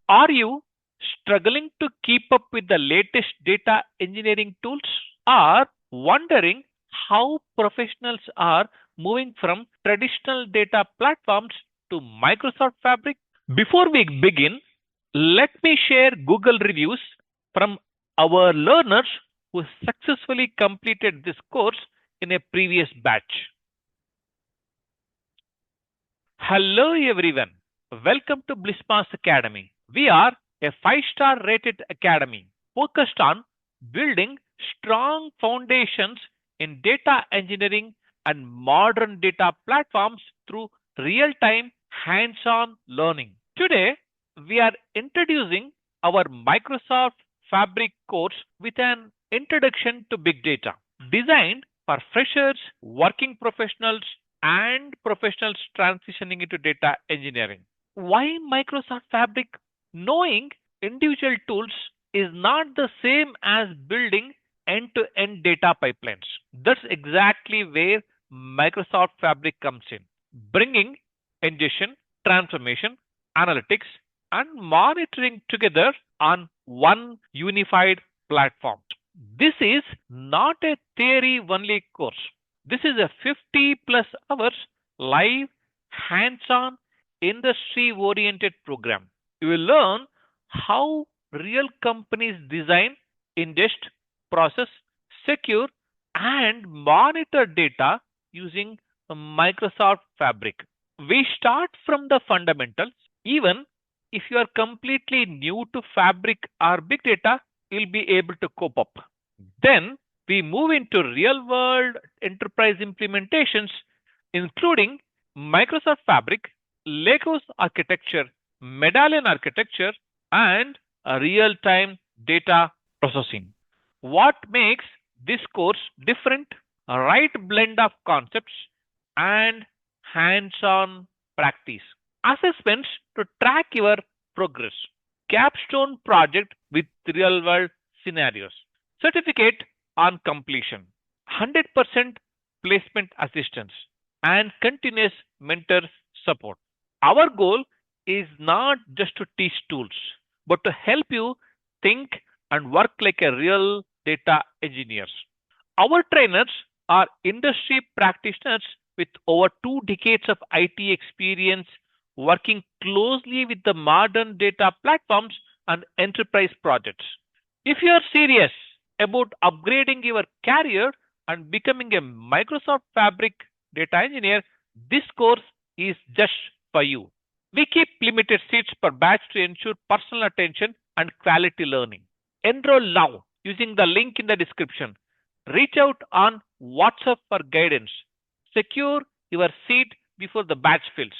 Are you struggling to keep up with the latest data engineering tools or wondering how professionals are moving from traditional data platforms to Microsoft Fabric? Before we begin, let me share Google reviews from our learners who successfully completed this course in a previous batch. Hello everyone. Welcome to Blismos Academy. We are a 5-star rated academy focused on building strong foundations in data engineering and modern data platforms through real-time hands-on learning. Today, we are introducing our Microsoft Fabric course with an introduction to big data designed for freshers, working professionals, and professionals transitioning into data engineering. Why Microsoft Fabric? Knowing individual tools is not the same as building end-to-end data pipelines. That's exactly where Microsoft Fabric comes in, bringing ingestion, transformation, analytics, and monitoring together on one unified platform. This is not a theory only course. This is a 50 plus hours live, hands-on, industry-oriented program. You will learn how real companies design, ingest, process, secure, and monitor data using Microsoft Fabric. We start from the fundamentals. Even if you are completely new to Fabric or big data, you'll be able to cope up. Then we move into real world enterprise implementations, including Microsoft Fabric, Legos architecture, medallion architecture, and real time data processing. What makes this course different? A right blend of concepts and hands on practice. Assessments to track your progress. Capstone project with real world scenarios. Certificate on completion. 100% placement assistance and continuous mentor support. Our goal is not just to teach tools, but to help you think and work like a real data engineers. Our trainers are industry practitioners with over 2 decades of IT experience working closely with the modern data platforms and enterprise projects. If you are serious about upgrading your career and becoming a Microsoft Fabric data engineer, this course is just for you. We keep limited seats per batch to ensure personal attention and quality learning. Enroll now using the link in the description. Reach out on WhatsApp for guidance. Secure your seat before the batch fills.